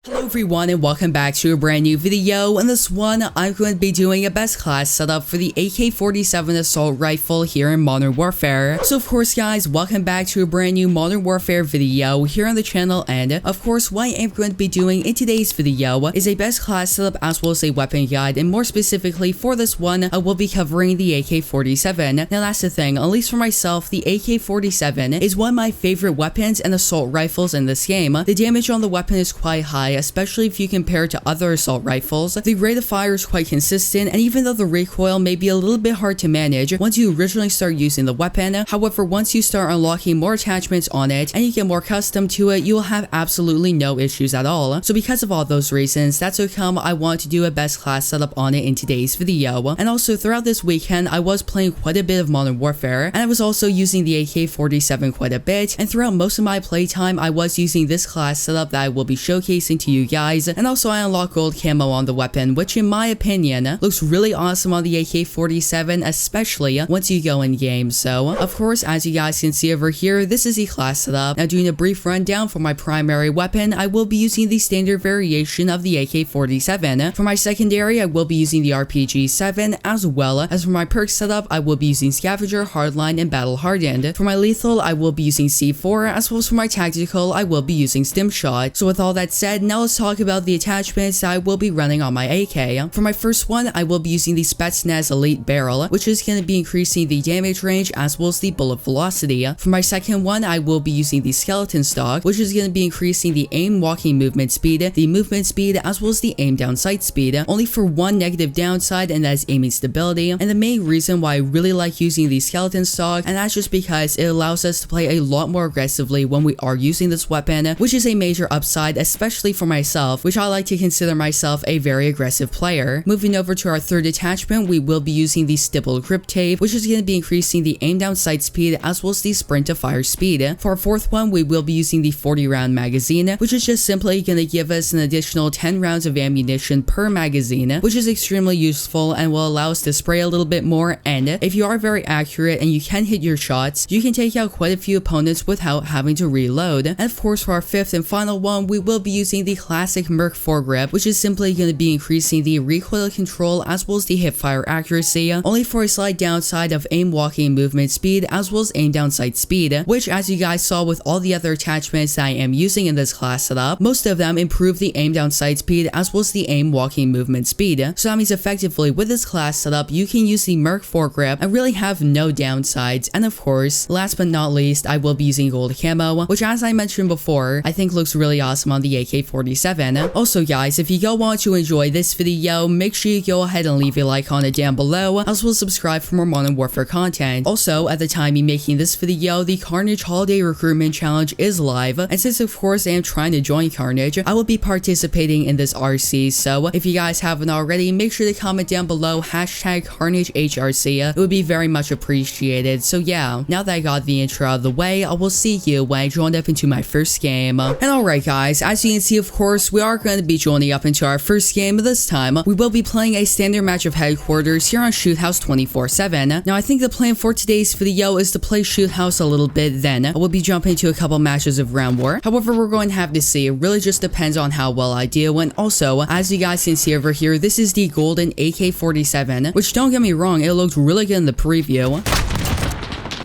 Hello everyone and welcome back to a brand new video. In this one, I'm going to be doing a best class setup for the AK47 assault rifle here in Modern Warfare. So of course guys, welcome back to a brand new Modern Warfare video here on the channel, and of course what I'm going to be doing in today's video is a best class setup as well as a weapon guide, and more specifically for this one, I will be covering the AK47. Now that's the thing, at least for myself, the AK47 is one of my favorite weapons and assault rifles in this game. The damage on the weapon is quite high, especially if you compare it to other assault rifles. The rate of fire is quite consistent, and even though the recoil may be a little bit hard to manage once you originally start using the weapon, however, once you start unlocking more attachments on it and you get more accustomed to it, you will have absolutely no issues at all. So because of all those reasons, that's how come I want to do a best class setup on it in today's video. And also throughout this weekend, I was playing quite a bit of Modern Warfare, and I was also using the AK47 quite a bit, and throughout most of my playtime, I was using this class setup that I will be showcasing to you guys. And also I unlocked gold camo on the weapon, which in my opinion looks really awesome on the AK47, especially once you go in game. So of course, as you guys can see over here, this is the class setup. Now doing a brief rundown for my primary weapon, I will be using the standard variation of the AK47. For my secondary, I will be using the RPG-7, as well as for my perk setup, I will be using Scavenger, Hardline, and Battle Hardened. For my lethal, I will be using C4, as well as for my tactical, I will be using Stim Shot. So with all that said, now let's talk about the attachments that I will be running on my AK. For my first one, I will be using the Spetsnaz Elite Barrel, which is going to be increasing the damage range as well as the bullet velocity. For my second one, I will be using the Skeleton Stock, which is going to be increasing the aim walking movement speed, the movement speed, as well as the aim down sight speed, only for one negative downside, and that is aiming stability. And the main reason why I really like using the Skeleton Stock, and that's just because it allows us to play a lot more aggressively when we are using this weapon, which is a major upside, especially for myself, which I like to consider myself a very aggressive player. Moving over to our third attachment, we will be using the Stippled Grip Tape, which is going to be increasing the aim down sight speed as well as the sprint to fire speed. For our fourth one, we will be using the 40 round magazine, which is just simply going to give us an additional 10 rounds of ammunition per magazine, which is extremely useful and will allow us to spray a little bit more. And if you are very accurate and you can hit your shots, you can take out quite a few opponents without having to reload. And of course, for our fifth and final one, we will be using the classic Merc foregrip, which is simply going to be increasing the recoil control as well as the hipfire accuracy, only for a slight downside of aim walking movement speed as well as aim down sight speed, which, as you guys saw with all the other attachments that I am using in this class setup, most of them improve the aim down sight speed as well as the aim walking movement speed. So that means effectively with this class setup, you can use the Merc foregrip and really have no downsides. And of course, last but not least, I will be using gold camo, which, as I mentioned before, I think looks really awesome on the AK47. Also guys, if you go want to enjoy this video, make sure you go ahead and leave a like on it down below, as well as subscribe for more Modern Warfare content. Also, at the time of making this video, the Carnage Holiday Recruitment Challenge is live, and since of course I am trying to join Carnage, I will be participating in this RC. So if you guys haven't already, make sure to comment down below #CarnageHRC. It would be very much appreciated. So yeah, now that I got the intro out of the way, I will see you when I join up into my first game. And alright guys, as you can see, of course, we are going to be joining up into our first game. This time, we will be playing a standard match of headquarters here on Shoot House 24/7. Now I think the plan for today's video is to play Shoot House a little bit, then I will be jumping into a couple matches of Round War. However, we're going to have to see. It really just depends on how well I do. And also, as you guys can see over here, this is the golden AK47, which, don't get me wrong, it looked really good in the preview.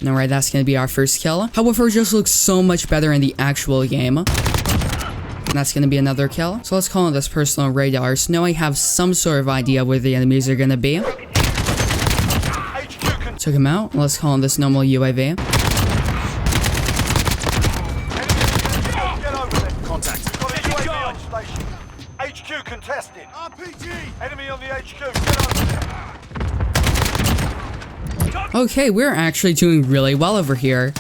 Alright, that's going to be our first kill. However, it just looks so much better in the actual game. And that's going to be another kill. So let's call on this personal radar, so now I have some sort of idea where the enemies are going to be. Took him out. Let's call on this normal UAV. HQ contested. RPG. Enemy on the HQ. Okay, we're actually doing really well over here.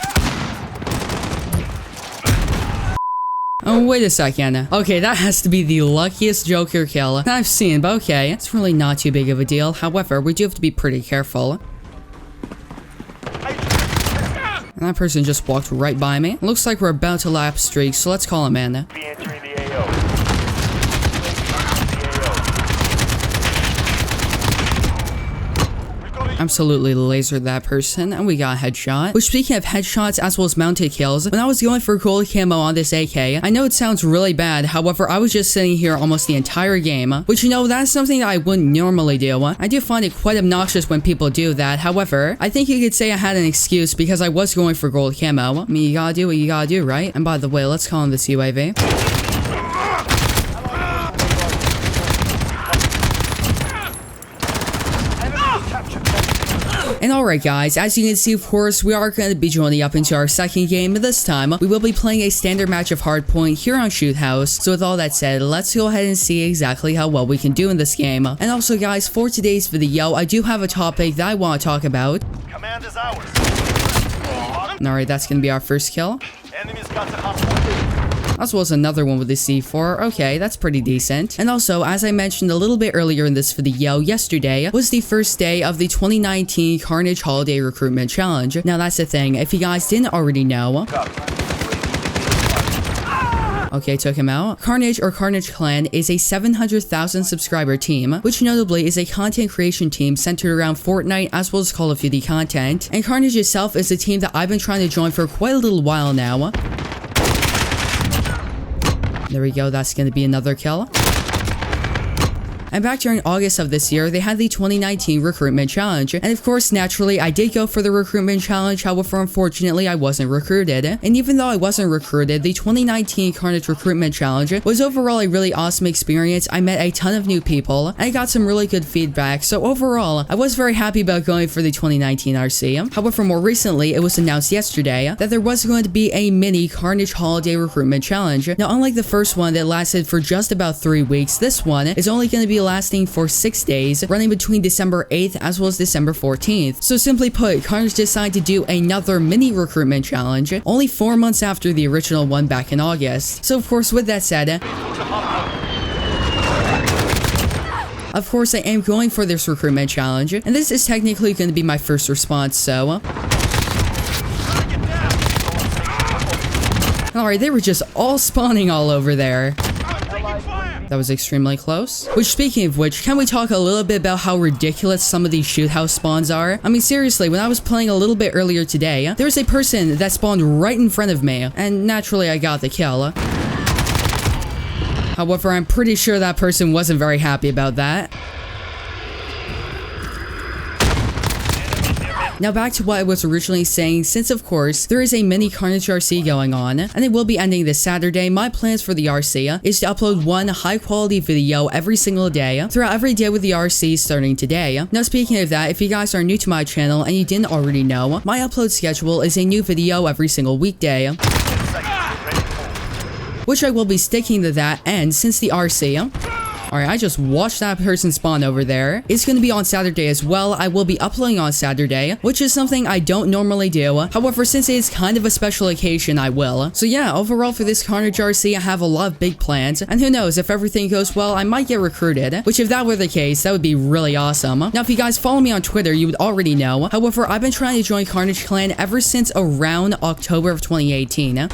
Oh, wait a second. Okay, that has to be the luckiest Joker kill that I've seen, but okay, it's really not too big of a deal. However, we do have to be pretty careful. And that person just walked right by me. Looks like we're about to lap streak, so let's call him in. absolutely lasered that person, and we got a headshot. Which, speaking of headshots as well as mounted kills, when I was going for gold camo on this AK, I know it sounds really bad, however, I was just sitting here almost the entire game, which, you know, that's something that I wouldn't normally do. I do find it quite obnoxious when people do that. However, I think you could say I had an excuse because I was going for gold camo. I mean, you gotta do what you gotta do, right? And by the way, let's call him this UAV. And alright guys, as you can see, of course, we are going to be joining up into our second game. This time, we will be playing a standard match of Hardpoint here on Shoot House. So with all that said, let's go ahead and see exactly how well we can do in this game. And also guys, for today's video, I do have a topic that I want to talk about. Command is ours. Alright, that's going to be our first kill. Enemies got to Hardpoint. As well as another one with the C4. Okay, that's pretty decent. And also, as I mentioned a little bit earlier in this video, yesterday was the first day of the 2019 Carnage Holiday Recruitment Challenge. Now that's the thing, if you guys didn't already know... Okay, took him out. Karnage or Karnage Clan is a 700,000 subscriber team, which notably is a content creation team centered around Fortnite as well as Call of Duty content. And Karnage itself is a team that I've been trying to join for quite a little while now. There we go, that's going to be another kill. And back during August of this year, they had the 2019 Recruitment Challenge. And of course, naturally, I did go for the Recruitment Challenge, however, unfortunately, I wasn't recruited. And even though I wasn't recruited, the 2019 Carnage Recruitment Challenge was overall a really awesome experience. I met a ton of new people, and I got some really good feedback. So overall, I was very happy about going for the 2019 RC. However, more recently, it was announced yesterday that there was going to be a mini Carnage Holiday Recruitment Challenge. Now, unlike the first one that lasted for just about 3 weeks, this one is only going to be lasting for 6 days, running between December 8th as well as December 14th. So simply put, Carnage decided to do another mini recruitment challenge only 4 months after the original one back in August. So of course, with that said, of course I am going for this recruitment challenge, and this is technically going to be my first response, so... Alright, they were just all spawning all over there. That was extremely close. Which, speaking of which, can we talk a little bit about how ridiculous some of these shoot house spawns are? I mean, seriously, when I was playing a little bit earlier today, there was a person that spawned right in front of me, and naturally I got the kill. However, I'm pretty sure that person wasn't very happy about that. Now back to what I was originally saying, since of course, there is a mini Carnage RC going on, and it will be ending this Saturday. My plans for the RC is to upload one high quality video every single day, throughout every day with the RC starting today. Now speaking of that, if you guys are new to my channel and you didn't already know, my upload schedule is a new video every single weekday, which I will be sticking to that, and since the RC... Alright, I just watched that person spawn over there. It's going to be on Saturday as well. I will be uploading on Saturday, which is something I don't normally do. However, since it is kind of a special occasion, I will. So yeah, overall for this Carnage RC, I have a lot of big plans. And who knows, if everything goes well, I might get recruited. Which if that were the case, that would be really awesome. Now, if you guys follow me on Twitter, you would already know. However, I've been trying to join Carnage Clan ever since around October of 2018.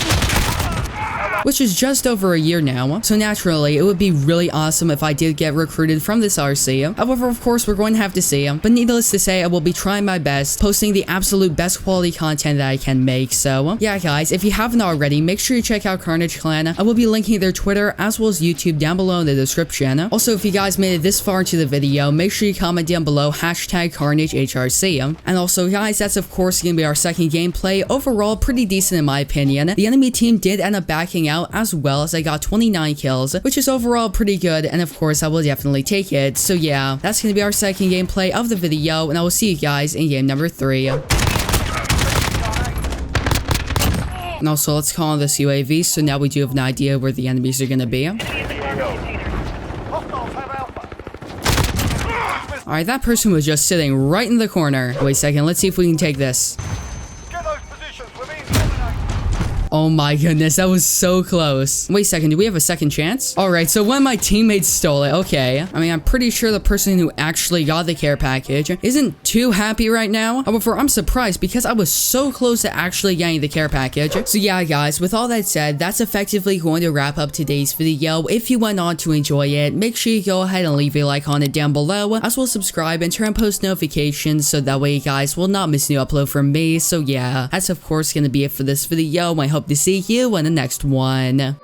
Which is just over a year now, so naturally, it would be really awesome if I did get recruited from this RC. However, of course, we're going to have to see, but needless to say, I will be trying my best, posting the absolute best quality content that I can make. So yeah guys, if you haven't already, make sure you check out Carnage Clan. I will be linking their Twitter as well as YouTube down below in the description. Also, if you guys made it this far into the video, make sure you comment down below #CarnageHRC. And also guys, that's of course going to be our second gameplay. Overall, pretty decent in my opinion. The enemy team did end up backing out as well, as I got 29 kills, which is overall pretty good, and of course I will definitely take it. So yeah, that's gonna be our second gameplay of the video, and I will see you guys in game number 3. And also, let's call on this UAV, so now we do have an idea where the enemies are gonna be. Alright, that person was just sitting right in the corner. Wait a second, let's see if we can take this. Oh my goodness, that was so close. Wait a second, do we have a second chance? Alright, so one of my teammates stole it. Okay. I mean, I'm pretty sure the person who actually got the care package isn't too happy right now. However, I'm surprised because I was so close to actually getting the care package. So yeah, guys, with all that said, that's effectively going to wrap up today's video. If you went on to enjoy it, make sure you go ahead and leave a like on it down below, as well as subscribe and turn on post notifications so that way you guys will not miss a new upload from me. So yeah, that's of course going to be it for this video. I hope to see you in the next one.